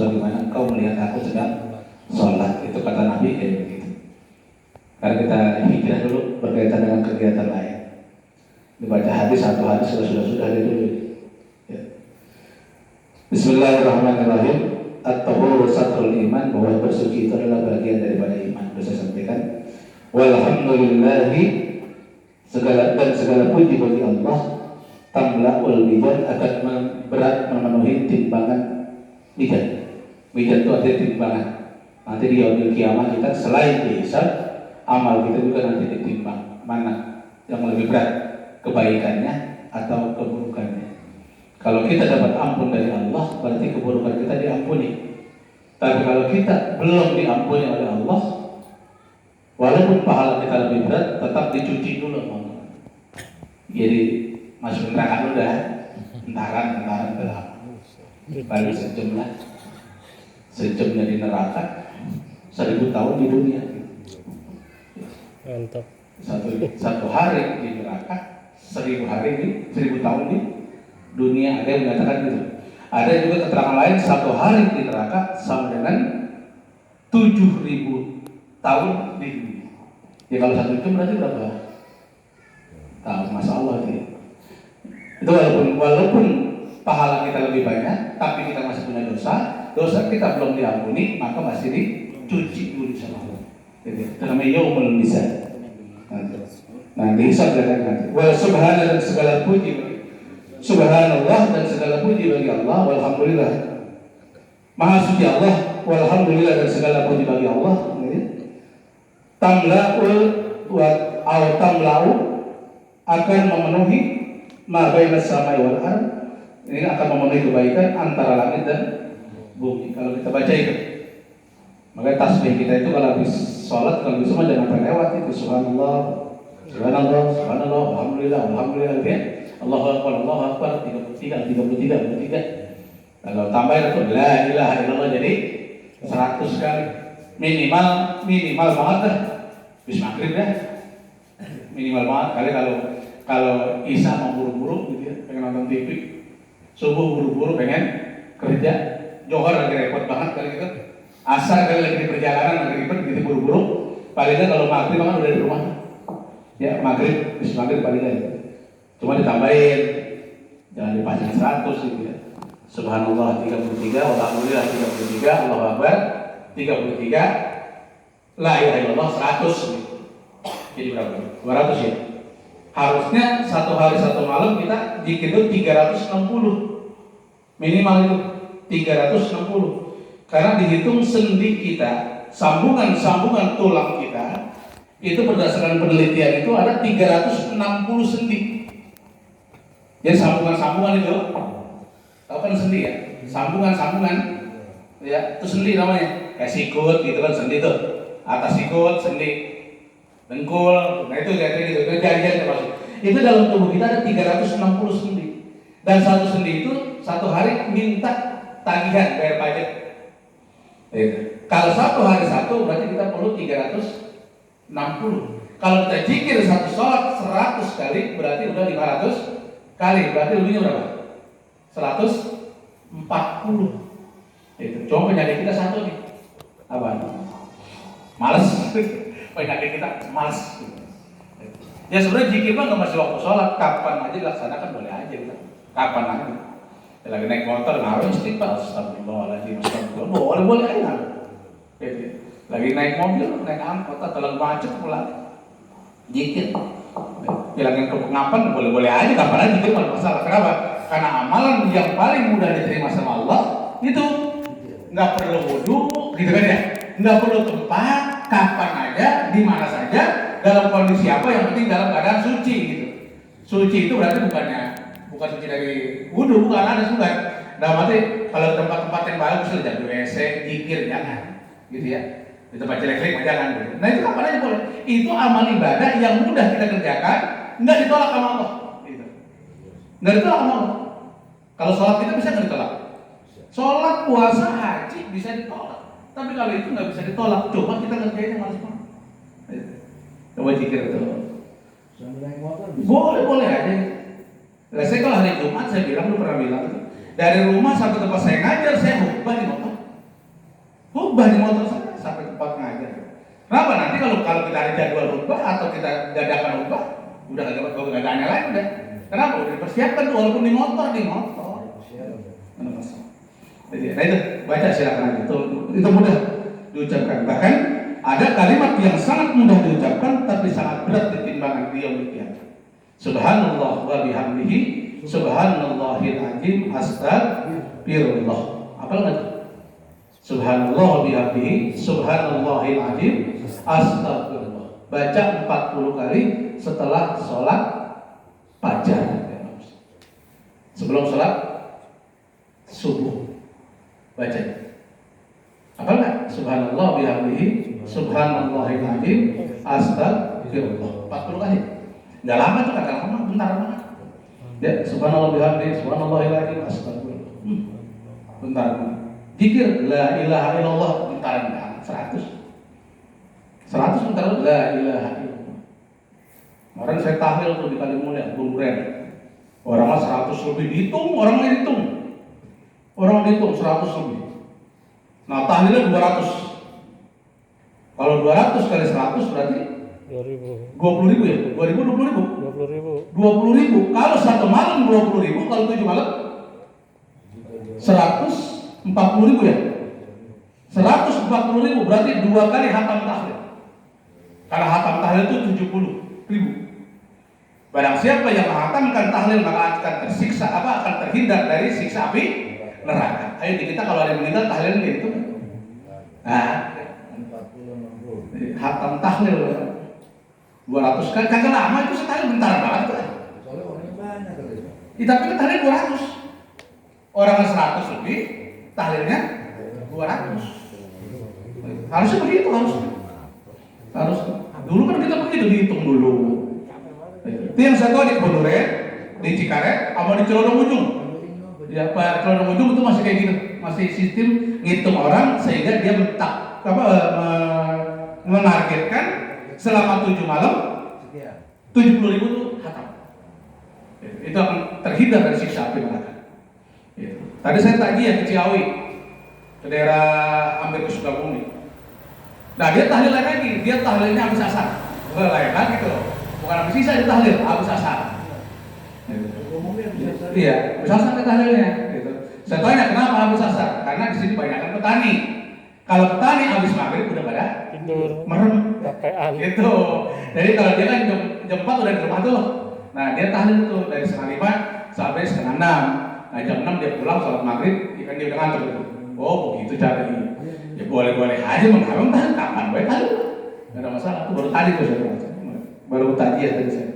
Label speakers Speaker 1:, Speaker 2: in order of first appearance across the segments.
Speaker 1: sebagaimana engkau melihat aku sedang sholat. Itu kata Nabi kayak begitu. Karena kita hijrah dulu berkaitan dengan kegiatan lain. Dibaca hadis satu hadis sudah dulu. Ya. Bismillahirrahmanirrahim. At-tahuru satrul iman, bahwa bersuci itu adalah bagian daripada iman. Sudah saya sampaikan. Walhamdulillahi, segala puji bagi Allah. Tamla'ul mizan, akan berat memenuhi timbangan mizan. Mizan itu artinya timbangan. Nanti di yaumil kiamat kita selain dihisab, amal kita juga nanti ditimbang. Mana yang lebih berat, kebaikannya atau keburukannya. Kalau kita dapat ampun dari Allah, berarti keburukan kita diampuni. Tapi kalau kita belum diampuni oleh Allah, walaupun pahala kita lebih berat, tetap dicuci dulu. Jadi masuk neraka dulu dah, entaran berapa? Paling sejumlah di neraka, 1000 tahun di dunia.
Speaker 2: Mantap.
Speaker 1: Satu hari di neraka, 1000 tahun di dunia. Ada yang mengatakan gitu. Ada juga keterangan lain, 1 hari di neraka sama dengan 7000 tahun di dunia. Ya kalau 1 jam berarti berapa? Tahu, Masya Allah gitu. Itu walaupun pahala kita lebih banyak, tapi kita masih punya dosa kita belum diampuni, maka masih dicuci dulu sama Allah. Itu namanya yaumul mizan. Nah, dihisab nanti. Wa subhanallah, dan segala puji bagi Subhanallah, dan segala puji bagi Allah. Walhamdulillah, maha suci Allah. Walhamdulillah, dan segala puji bagi Allah. Tamla'u akan memenuhi ma bainas samai wal ardh. Ini akan memenuhi kebaikan antara langit dan bumi. Kalau kita baca itu, makanya tasbih kita itu kalau habis sholat, kalau habis sholat jangan sampai lewat itu. Subhanallah, subhanallah, subhanallah, alhamdulillah, alhamdulillah, ya. Allahu akbar, 33. Kalau tambah itu la ilaha illallah, jadi 100 kali. Minimal banget dah. Bis maghrib dah. Minimal banget kali kalau isya mau buru-buru gitu ya, pengen nonton TV. Subuh buru-buru pengen kerja. Johor lagi repot banget kali gitu. Asar kali lagi di perjalanan lagi ribet gitu buru-buru. Palingnya kalau maghrib kan udah di rumah. Ya maghrib, bis maghrib palingnya. Cuma ditambahin, jangan dipasang 100 gitu ya. Subhanallah 33, walhamdulillah 33, Allahu Akbar 33, la ilaha illallah 100 gitu. Jadi berapa? 200 ya. Harusnya 1 hari 1 malam kita zikir itu 360. Minimal itu 360. Karena dihitung sendi kita, sambungan tulang kita, itu berdasarkan penelitian itu ada 360 sendi. Jadi sambungan itu, tahu kan sendi ya? Sambungan, ya itu sendi namanya. Kayak sikut gitu kan sendi tuh. Atas sikut sendi, dengkul, nah itu kayak gitu. Jari-jari termasuk. Itu dalam tubuh kita ada 360 sendi. Dan satu sendi itu 1 hari minta tagihan bayar pajak. Kalau 1 hari 1 berarti kita perlu 360. Kalau kita zikir 1 sholat 100 kali berarti udah 500 kali. Berarti lebihnya berapa? 140. Cuma penyakit kita satu nih. Apa? Males. Penyakit kita males. Ya sebenarnya zikir mah nggak masih waktu sholat, kapan aja dilaksanakan boleh aja kita. Kapan aja. Lagi naik motor ngaruh istighfar, astagfirullahaladzim, astagfirullah, boleh aja. Lagi naik mobil, naik angkot atau lagi macet pulang, zikir. Bilangin kepengapan boleh aja, kapan aja zikir malah masalah. Kenapa? Karena amalan yang paling mudah diterima sama Allah itu nggak perlu wudu, gitu kan ya? Nggak perlu tempat, kapan aja, di mana saja, dalam kondisi apa, yang penting dalam keadaan suci gitu. Suci itu berarti bukan suci dari wudu, bukan ada sudah. Dalam arti kalau tempat-tempat yang bagus sudah jadi WC, zikir jangan, gitu ya. Di tempat jelek-jelek jangan. Gitu. Nah itu kapan aja boleh. Itu amal ibadah yang mudah kita kerjakan, nggak ditolak sama Allah. Gitu. Nggak ditolak sama Allah. Kalau sholat kita bisa nggak ditolak? Sholat, puasa, haji bisa ditolak. Tapi kalau itu nggak bisa ditolak, coba kita ngerjainnya malas banget. Coba zikir itu. Boleh aja. Saya kalau hari Jumat saya pernah bilang dari rumah sampai tempat saya ngajar, saya khutbah di motor. khutbah di motor sana sampai tempat ngajar. Kenapa? Nanti kalau kita ada jadwal khutbah atau kita dadakan khutbah, udah gak tanya lagi udah. Kenapa? Udah dipersiapkan tuh walaupun di motor. Jadi, nah itu baca silakan itu mudah diucapkan. Bahkan ada kalimat yang sangat mudah diucapkan tapi sangat berat ditimbangan dia demikian. Subhanallah wa bihamdihi subhanallahil azim astagfirullah. Apa lagi? Subhanallah wa bihamdihi subhanallahil azim astagfirullah. Baca 40 kali setelah sholat fajar. Sebelum sholat subuh baca. Apa enggak? Subhanallah bihamdihi subhanallahil azim astagfirullah. 40 kali. Enggak lama tuh, enggak lama, bentar banget. Ya, subhanallah bihamdihi subhanallahil azim astagfirullah. Bentar banget. Zikir la ilaha illallah bentar banget. 100 bentar la ilaha illallah. Kemarin saya tahlil tuh di Kalimulia, Bunuren. Orang 100 lebih dihitung, orang 100 lebih. Nah, tahlilnya 200. Kalau 200 kali 100 berarti 20.000 ya? 20.000. Kalau satu malam 20.000, kalau 7 malam 140.000 ya? 140.000 berarti 2 kali hatam tahlil. Karena hatam tahlil itu 70.000. Barang siapa yang menghatamkan tahlil maka akan tersiksa akan terhindar dari siksa api neraka. Ayo di kita kalau ada yang meninggal tahlil gitu. Nah, hatam tahlil 200 kali kagak lama itu sekali bentar banget tuh. Soalnya orangnya banyak kali. Tapi kan tahlil 200. Orangnya 100 lebih, tahlilnya 200. Harusnya begitu harus. Dulu kan kita begitu dihitung dulu. Itu yang saya tahu di Bunuren, di Cikaret, sama di Celodong Ujung. Ya, Pak Celodong Ujung itu masih kayak gitu, masih sistem ngitung orang sehingga dia menargetkan selama 7 malam 70.000 itu hatam. Itu akan terhindar dari siksa api neraka. Tadi saya tagihan ke Ciawi, ke daerah hampir ke Sukabumi. Nah dia tahlil lagi, dia tahlilnya habis asar, bukan lain lagi gitu loh. Bukan habis sisa di tahlil, habis asar. Iya, habis asar ke tahlilnya. Gitu. Saya tanya kenapa habis asar? Karena di sini banyak petani. Kalau petani habis maghrib udah pada tidur, merem, gitu. Jadi kalau dia kan jam 4 udah di rumah tuh. Nah dia tahlil tuh dari setengah 5 sampai setengah 6. Nah jam 6 dia pulang sholat maghrib, kan dia udah ngantuk tuh. Oh begitu caranya. Ya boleh-boleh aja mengharung tahlil kapan baik tahlil. Gak ada masalah. Itu baru tadi tuh saya baru tadi ya tadi saya.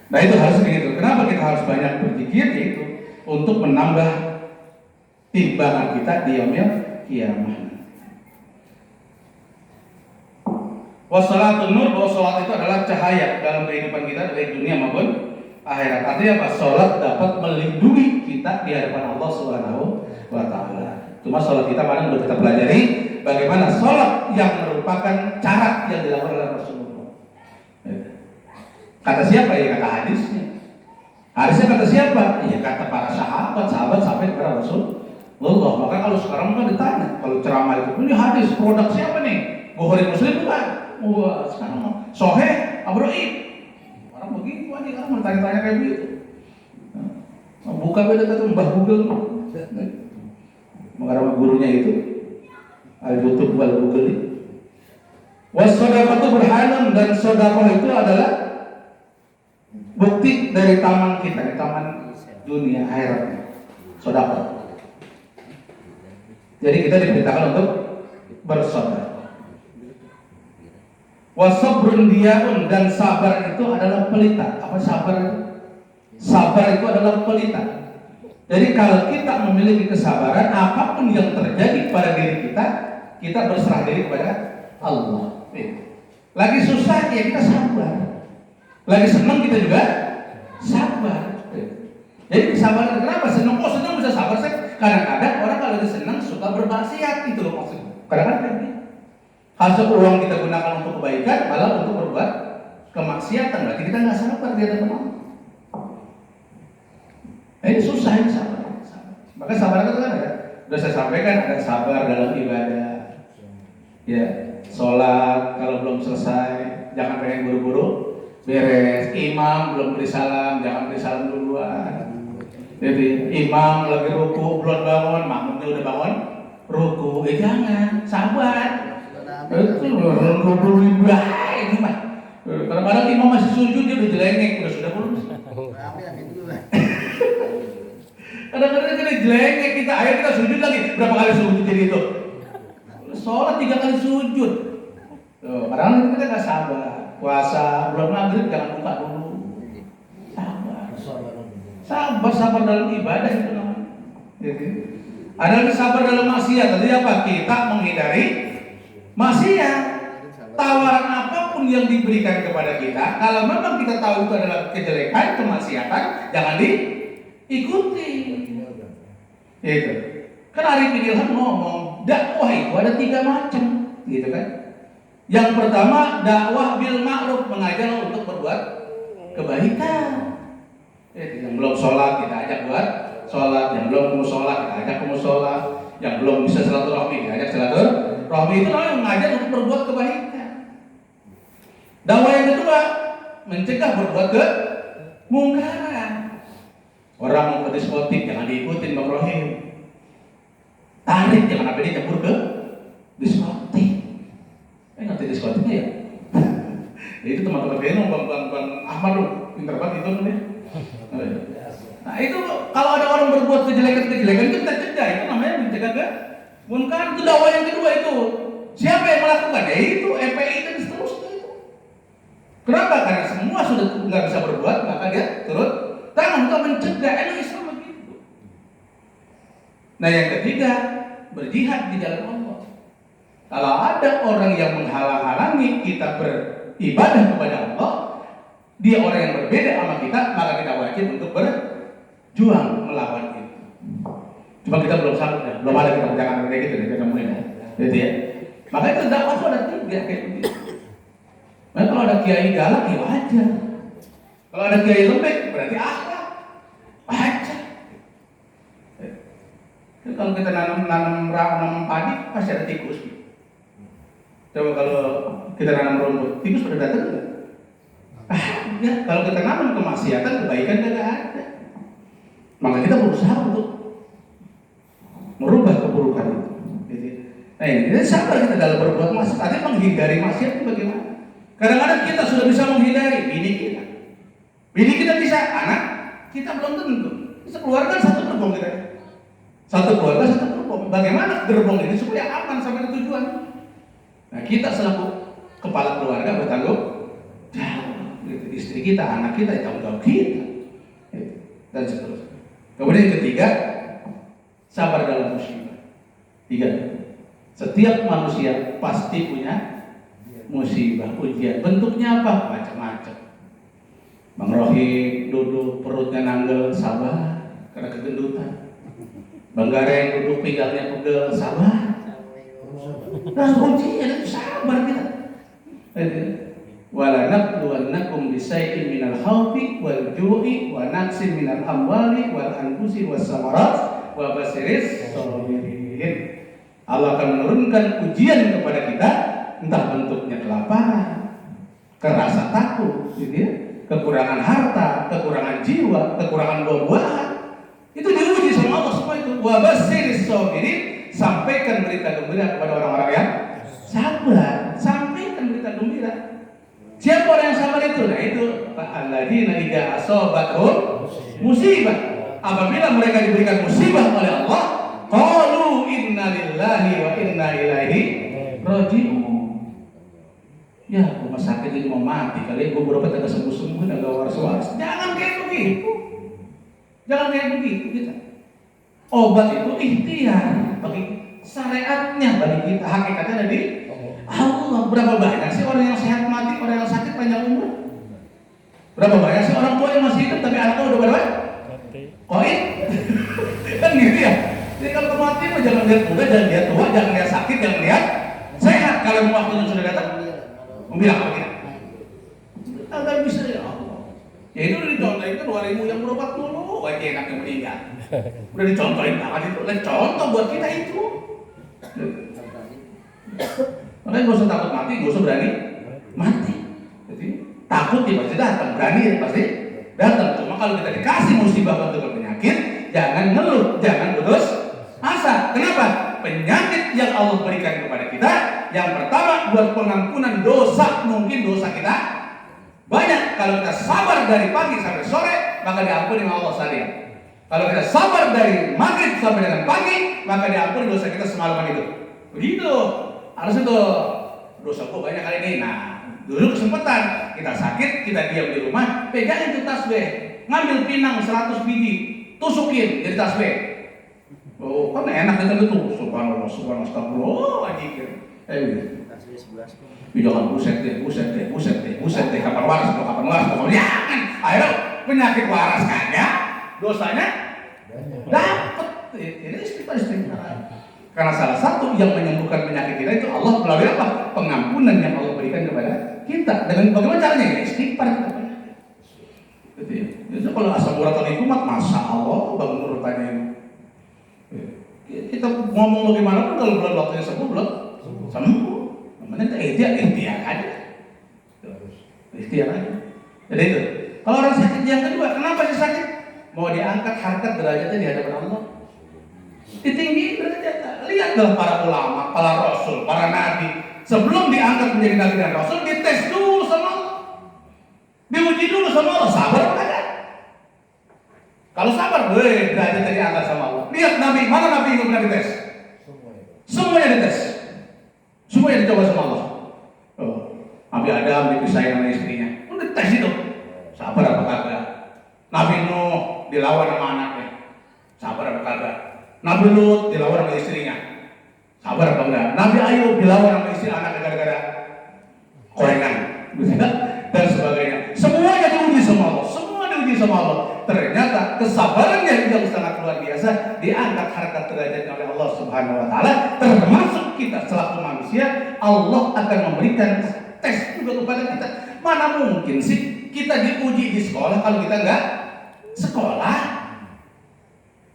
Speaker 1: Nah itu harus begitu. Kenapa kita harus banyak berzikir? Yaitu untuk menambah timbangan kita di yaumil qiyamah. Wassalatun nur, bahwa salat itu adalah cahaya dalam kehidupan kita baik dunia maupun akhirat. Artinya apa? Salat dapat melindungi kita di hadapan Allah Subhanahu wa taala. Cuma salat kita paling udah kita pelajari bagaimana salat yang merupakan cara yang dilakukan oleh Rasulullah. Kata siapa? Ya kata hadisnya. Hadisnya kata siapa? Ya kata para sahabat sampai kepada Rasulullah. Maka kalau sekarang kan ditanya, kalau ceramah itu, ini hadis produk siapa nih? Bukhari Muslim bukan? Wah, sekarang Soheh, Abu Dhabi. Orang begitu aja, orang mau tanya-tanya kayak begitu. Buka beda kata Mbah Google. Mengarah gurunya itu Al-Youtube Al-Google. Wassadaqatu burhanun, dan sedekah itu adalah bukti dari taman kita, taman dunia akhirat. Sedekah. Jadi kita diperintahkan untuk bersedekah. Wasabrun diyaun, dan sabar itu adalah pelita. Apa sabar itu? Sabar itu adalah pelita. Jadi kalau kita memiliki kesabaran, apapun yang terjadi pada diri kita, kita berserah diri kepada Allah. Lagi susah ya kita sabar. Lagi senang kita juga sabar. Jadi kesabaran kenapa? Senang bisa sabar sih. Kadang-kadang orang kalau lagi senang suka bermaksiat, itu loh maksudnya. Kadang-kadang gitu. Harusnya uang kita gunakan untuk kebaikan, malah untuk berbuat kemaksiatan. Berarti kita nggak sabar di hadapan Allah. Ini susah ini sabar. Maka sabar itu kan ada Sudah saya sampaikan ada sabar dalam ibadah. Ya, sholat kalau belum selesai jangan pengen buru-buru beres. Imam belum beri salam, jangan beri salam duluan. Jadi imam lagi ruku belum bangun, makmumnya udah bangun ruku, jangan, sabar. Itu ruku itu mah. Kadang-kadang imam masih sujud dia udah jelengek, sudah belum? Kadang-kadang kita jelengek kita, ayo kita sujud lagi. Berapa kali sujud jadi itu? Sholat 3 kali sujud. Kadang-kadang kita nggak sabar. Puasa belum maghrib jangan buka dulu. Sabar dalam ibadah itu namanya. Ada lagi sabar dalam maksiat. Tadi apa? Kita menghindari maksiat. Tawaran apapun yang diberikan kepada kita, kalau memang kita tahu itu adalah kejelekan, kemaksiatan, jangan diikuti. Itu. Kan Arifin Ilham ngomong, dakwah itu ada 3 macam, gitu kan? Yang pertama, dakwah bil ma'ruf, mengajar untuk berbuat kebaikan. Yang belum sholat kita ajak buat sholat, yang belum musola kita ajak ke musola, yang belum bisa silaturahmi kita ajak silaturahmi. Itu namanya mengajar untuk berbuat kebaikan. Dakwah yang kedua, mencegah berbuat kemungkaran. Orang mau ke diskotik jangan diikutin Bang Rohim. Tarik jangan sampai dicampur ke diskotik. Ngerti diskotiknya ya? Itu teman-teman kayaknya Bang Ahmad loh, pinter banget itu nih. Nah itu kalau ada orang berbuat kejelekan itu kita cegah, itu namanya mencegah kemungkaran. Itu dakwah yang kedua itu. Siapa yang melakukan? Ya itu FPI dan seterusnya itu. Kenapa? Karena semua sudah nggak bisa berbuat, maka dia turun tangan untuk mencegah. Islam begitu. Nah yang ketiga, berjihad di jalan Allah. Kalau ada orang yang menghalang-halangi kita beribadah kepada Allah, dia orang yang berbeda sama kita, maka kita wajib untuk berjuang melawan itu. Cuma kita belum sanggup ya, belum ada kita jangan kayak gitu deh, kita mulai gitu ya. Maka itu dakwah itu ada 3 kayak begitu. Nah kalau ada kiai galak ya wajar. Kalau ada kiai lembek berarti akhlak wajar. Kalau kita nanam padi pasti ada tikus. Coba kalau kita nanam rumput, tikus pada datang enggak? Ya, kalau kita nanam kemaksiatan, kebaikan tidak ada. Maka kita berusaha untuk merubah keburukan itu. Nah ini sabar kita dalam berbuat maksiat. Tadi menghindari maksiat itu bagaimana? Kadang-kadang kita sudah bisa menghindari bini kita bisa, anak kita belum tentu. Bisa keluarga satu gerbong kita. Satu keluarga satu gerbong. Bagaimana gerbong ini supaya aman sampai ke tujuan? Nah kita selaku kepala keluarga bertanggung jawab. Istri kita, anak kita, tanggung jawab kita, dan seterusnya. Kemudian yang ketiga, sabar dalam musibah. 3. Setiap manusia pasti punya musibah, ujian. Bentuknya apa? Macam-macam. Bang Rohim duduk perutnya nanggel, sabar karena kegendutan. Bang Gareng duduk pinggangnya pegel, sabar. Nah ujian itu sabar kita. Wala nabluwannakum bisay'in minal khawfi wal ju'i wa naqsin minal amwali wal anfusi was samarat wa basiris sabirin. Allah akan menurunkan ujian kepada kita, entah bentuknya kelaparan, kerasa takut, gitu ya, kekurangan harta, kekurangan jiwa, kekurangan buah-buahan. Itu diuji sama Allah semua itu. Wa basiris sabirin, sampaikan berita gembira kepada orang-orang yang sabar, sampaikan berita gembira. Siapa orang yang sabar itu? Nah itu alladzina idza asabatuhum musibah, apabila mereka diberikan musibah oleh Allah, qalu inna lillahi wa inna ilaihi raji'un. Ya, rumah sakit ini mau mati, kali gue berobat agak sembuh-sembuh, agak waras-waras. Jangan kayak begitu. Jangan kayak begitu kita. Obat itu ikhtiar bagi syariatnya, bagi kita. Hakikatnya ada di Allah. Berapa banyak sih orang yang sehat mati, orang yang sakit panjang umur? Berapa banyak sih orang tua yang masih hidup tapi anaknya udah berapa? Koin? Kan gitu ya. Jadi kalau kematian jangan lihat muda, jangan lihat tua, jangan lihat sakit, jangan lihat sehat. Kalau waktunya sudah datang, mau bilang apa kita? Agak bisa ya Allah. Ya itu udah dicontohin kan 2000 yang berobat dulu, wajah enaknya meninggal. Udah dicontohin banget itu, contoh buat kita itu. Makanya gak usah takut mati, gak usah berani mati. Jadi takut ya pasti datang, berani ya pasti datang. Cuma kalau kita dikasih musibah bentuk penyakit, jangan ngeluh, jangan putus asa. Kenapa? Penyakit yang Allah berikan kepada kita, yang pertama buat pengampunan dosa, mungkin dosa kita banyak. Kalau kita sabar dari pagi sampai sore, maka diampuni oleh Allah sekalian. Kalau kita sabar dari maghrib sampai dengan pagi, maka diampuni dosa kita semalaman itu. Begitu. Harus itu. Dosaku banyak kali ini. Nah, dulu kesempatan kita sakit, kita diam di rumah, pegang itu tasbih, ngambil pinang 100 biji, tusukin jadi tasbih. Oh, kan enak kita gitu. Subhanallah, subhanallah, astagfirullah, zikir.
Speaker 2: Tasbih 11.
Speaker 1: Jangan buset deh, kapan waras, pokoknya jangan. Ayo, penyakit waras kagak, dosanya dapat. Ini istighfar. Karena salah satu yang menyembuhkan penyakit kita itu Allah melalui apa? Pengampunan yang Allah berikan kepada kita. Dengan bagaimana caranya? Ya istighfar kita banyak. Gitu ya. Jadi kalau asam urat kumat, masya Allah, bangun urutannya ini. Kita ngomong bagaimana pun kalau bulan waktunya sembuh, belum sembuh. Namanya ikhtiar aja. Ikhtiar aja. Jadi itu. Kalau orang sakit yang kedua, kenapa dia sakit? Mau diangkat harkat derajatnya di hadapan Allah. Ditinggiin derajatnya. Lihatlah para ulama, para rasul, para nabi. Sebelum diangkat menjadi nabi dan rasul, dites dulu sama Allah. Diuji dulu sama Allah. Sabar apa enggak? Kalau sabar, derajatnya diangkat sama Allah. Lihat nabi, mana nabi yang pernah dites? Semuanya dites. Semuanya dicoba sama Allah. Oh, Nabi Adam dipisahin sama istrinya. Udah tes itu. Sabar apa kagak? Nabi Nuh dilawan sama anaknya. Sabar apa kagak? Nabi Lut dilawan sama istrinya. Sabar apa enggak? Nabi Ayub dilawan sama istri anaknya gara-gara korengan. Dan sebagainya. Semuanya diuji sama Allah. Semua diuji sama Allah. Ternyata kesabarannya yang sangat luar biasa, diangkat harkat derajatnya oleh Allah Subhanahu wa taala. Termasuk kita selaku manusia, Allah akan memberikan tes juga kepada kita. Mana mungkin sih kita diuji di sekolah kalau kita enggak sekolah?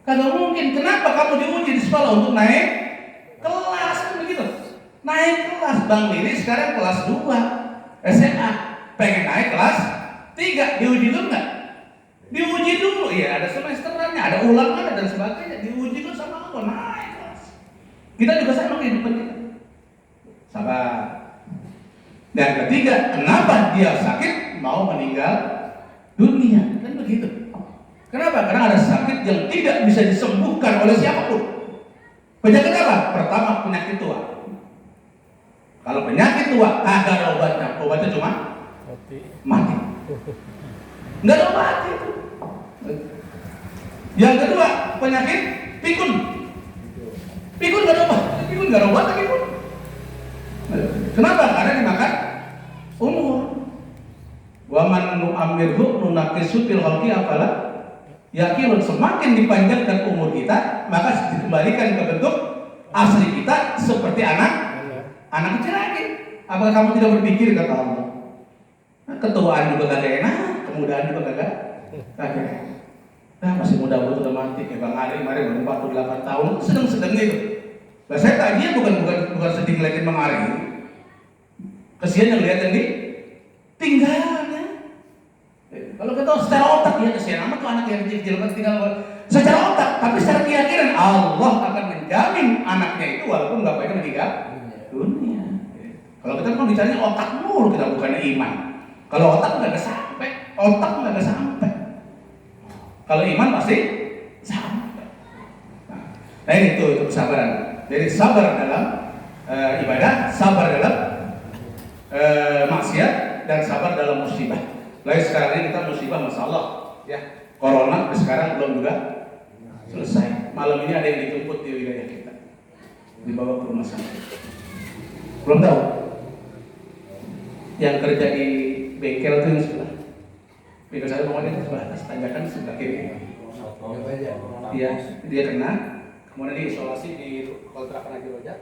Speaker 1: Kagak mungkin. Kenapa kamu diuji di sekolah untuk naik kelas? Kan begitu. Naik kelas. Bang Lili sekarang kelas 2 SMA, pengen naik kelas 3, diuji dulu enggak? Diuji dulu, ya ada semesterannya, ada ulangan dan sebagainya. Diuji dulu sama Allah, naik kelas. Kita juga sama kehidupan kita. Sabar. Dan ketiga, kenapa dia sakit mau meninggal dunia? Kan begitu. Kenapa? Karena ada sakit yang tidak bisa disembuhkan oleh siapapun. Penyakit apa? Pertama, penyakit tua. Kalau penyakit tua, kagak ada obatnya. Obatnya cuma mati. Nggak ada obat itu. Yang kedua, penyakit pikun. Pikun nggak ada obat. Pikun nggak ada obat, pikun. Kenapa? Karena dimakan umur. Wa man nu'ammirhu nunaqisu fil khalqi afala yaqilun. Semakin dipanjangkan umur kita, maka dikembalikan ke bentuk asli kita seperti anak kecil lagi. Apakah kamu tidak berpikir, kata Allah? Ketuaan juga kagak enak, kemudaan juga kagak enak. Nah, masih muda banget udah mati kayak Bang Ari kemarin baru 48 tahun, sedang-sedang itu. Nah, saya tadinya bukan sedih ngeliatin Bang Ari. Kesian yang lihat yang tinggalnya. Kalau kita secara otak ya kesian amat tuh anak yang kecil kan tinggal secara otak, tapi secara keyakinan Allah akan menjamin anaknya itu walaupun bapaknya meninggal dunia. Kalau kita kan bicaranya otak mulu, kita bukannya iman. Kalau otak nggak ada sampai, Kalau iman pasti sampai. Nah ini itu kesabaran. Jadi sabar dalam ibadah, sabar dalam maksiat, dan sabar dalam musibah. Lalu sekarang ini kita musibah masalah, ya corona sekarang belum juga selesai. Malam ini ada yang dijemput di wilayah kita, dibawa ke rumah sakit. Belum tahu. Yang kerja di bengkel itu yang sebelah. Bengkel saya pokoknya di sebelah atas, tanjakan sebelah kiri. Dia kena, kemudian diisolasi di kontrakan Haji Roja.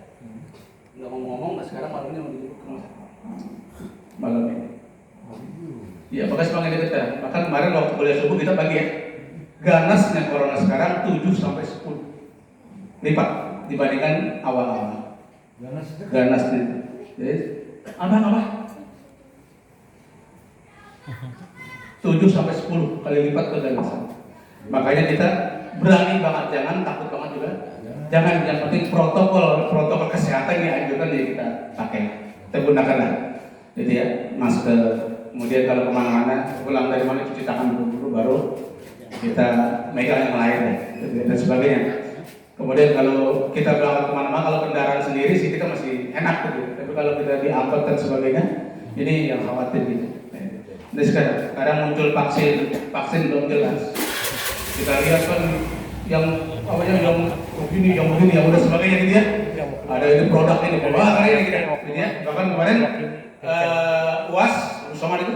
Speaker 1: Nggak ngomong-ngomong, nah sekarang malam ini mau dijemput ke rumah sakit. Malam ini. Ya, makanya semangat kita. Maka kemarin waktu kuliah subuh kita pagi ya. ganasnya corona sekarang 7 sampai 10 lipat dibandingkan awal-awal. Ganas itu. Jadi, apa? 7 sampai 10 kali lipat keganasan. Makanya kita berani banget, jangan takut banget juga. Jangan, yang penting protokol kesehatan yang anjurkan ya kita pakai, kita gunakanlah. Jadi ya, masker. Kemudian kalau kemana-mana, pulang dari mana cuci tangan dulu baru kita megang yang lain dan sebagainya. Kemudian kalau kita berangkat kemana-mana, kalau kendaraan sendiri sih kita masih enak gitu. Tapi kalau kita diangkut dan sebagainya, ini yang khawatir gitu. Nah sekarang muncul vaksin belum jelas. Kita lihat kan yang begini, yang udah sebagainya gitu ya. Ada ini produk ini, kayaknya gitu ya. Bahkan kemarin UAS Somad itu,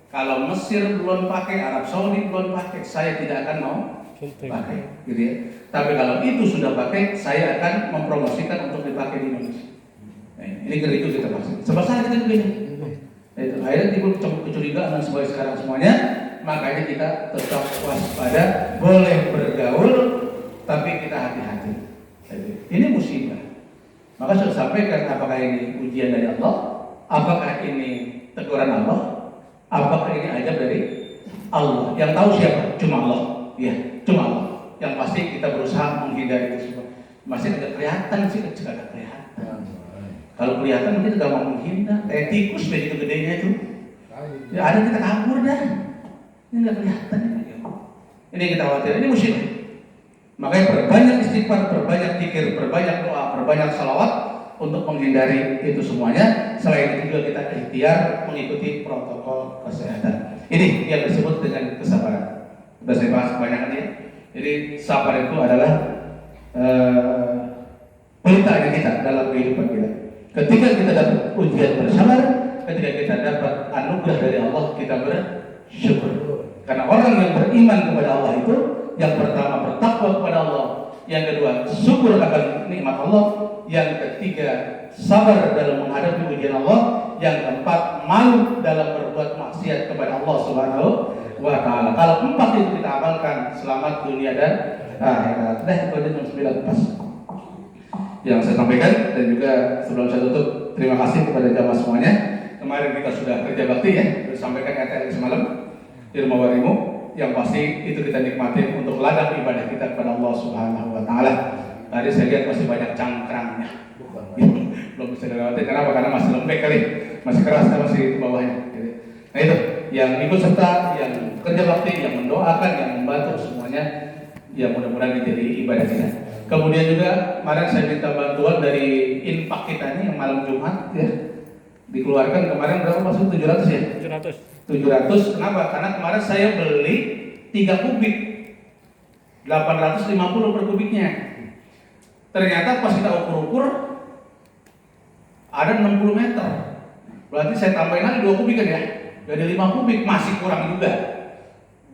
Speaker 1: kalau Mesir belum pakai, Arab Saudi belum pakai, saya tidak akan mau pakai, gitu ya. Tapi kalau itu sudah pakai, saya akan mempromosikan untuk dipakai di Indonesia. Nah, ini itu kita maksud. Sebab salah kita begini. Itu akhirnya timbul kecurigaan dan sekarang semuanya. Makanya kita tetap waspada, boleh bergaul, tapi kita hati-hati. Ini musibah. Maka saya sampaikan, apakah ini ujian dari Allah, apakah ini teguran Allah, apakah ini ajab dari Allah? Yang tahu siapa? Cuma Allah. Ya, cuma Allah. Yang pasti kita berusaha menghindari itu semua. Masih agak kelihatan sih, agak kelihatan. Kalau kelihatan kita gak mau menghindar. Kayak tikus begitu gedenya itu. Ya ada kita kabur dah. Ini gak kelihatan. Ini kita khawatir. Ini musibah. Makanya perbanyak istighfar, perbanyak zikir, perbanyak doa, perbanyak salawat untuk menghindari itu semuanya. Selain itu juga kita ikhtiar mengikuti protokol kesehatan. Ini yang disebut dengan kesabaran. Sudah saya bahas kebanyakan ya. Jadi sabar itu adalah pelita kita dalam kehidupan kita. Ketika kita dapat ujian bersabar, ketika kita dapat anugerah dari Allah, kita bersyukur. Karena orang yang beriman kepada Allah itu, yang pertama bertakwa kepada Allah, yang kedua syukur akan nikmat Allah, yang ketiga sabar dalam menghadapi ujian Allah, yang keempat malu dalam berbuat maksiat kepada Allah Subhanahu wa Ta'ala. Kalau empat itu kita amalkan, selamat dunia dan akhirat. Itu aja jam 9 pas yang saya sampaikan. Dan juga sebelum saya tutup, terima kasih kepada jamaah semuanya. Kemarin kita sudah kerja bakti ya, disampaikan RTL semalam di rumah Warimu. Yang pasti itu kita nikmati untuk ladang ibadah kita kepada Allah Subhanahu wa Ta'ala. Tadi saya lihat masih banyak cangkrangnya, belum bisa dilewati. Kenapa? Karena masih lembek kali, masih keras, masih di bawahnya. Nah itu yang ikut serta, yang kerja bakti, yang mendoakan, yang membantu semuanya, ya mudah-mudahan menjadi ibadah kita. Kemudian juga kemarin saya minta bantuan dari infak kita ini yang malam Jumat ya, dikeluarkan kemarin berapa masuk 700 ya? 700. Kenapa? Karena kemarin saya beli 3 kubik 850 per kubiknya. Ternyata pas kita ukur-ukur ada 60 meter. Berarti saya tambahin lagi 2 kubik kan ya? Jadi 5 kubik, masih kurang juga.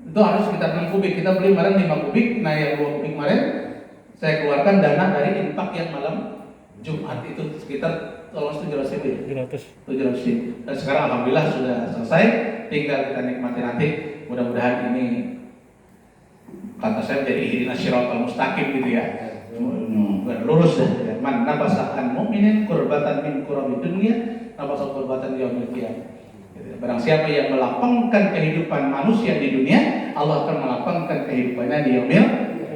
Speaker 1: Itu harus sekitar 6 kubik. Kita beli kemarin 5 kubik, nah yang 2 kubik kemarin saya keluarkan dana dari infak yang malam Jumat itu sekitar 700 ribu. Dan sekarang alhamdulillah sudah selesai, tinggal kita nikmati nanti. Mudah-mudahan ini kata saya menjadi ihdinas siratal mustaqim gitu ya. Lurus ya. Man nabasakan mukminin kurbatan min kurabi dunia, nabasa kurbatan yaumil qiyamah. Barang siapa yang melapangkan kehidupan manusia di dunia, Allah akan melapangkan kehidupannya di yaumil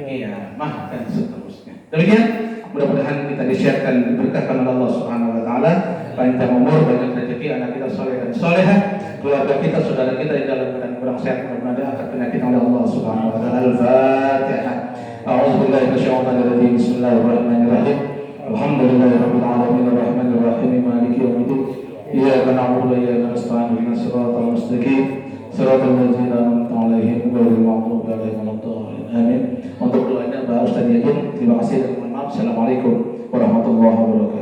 Speaker 1: qiyamah dan seterusnya. Demikian, mudah-mudahan kita disiarkan diberkahkan oleh Allah Subhanahu wa Ta'ala, panjang umur, banyak rezeki, anak kita soleh dan solehah, keluarga kita, saudara kita di dalam keadaan kurang sehat, mudah-mudahan akan penyakit oleh Allah Subhanahu wa Ta'ala. Al-Fatihah. A'udzubillahi minasyaitonir rajim. Bismillahirrahmanirrahim. Alhamdulillahirabbil alamin arrahmanir rahim maliki yaumiddin. Iyyaka na'budu wa iyyaka nasta'in ihdinas siratal mustaqim siratal ladzina an'amta 'alaihim ghairil maghdubi 'alaihim waladdallin. Amin. Untuk doanya Pak Ustaz Yajin, terima kasih dan mohon maaf. Assalamualaikum warahmatullahi wabarakatuh.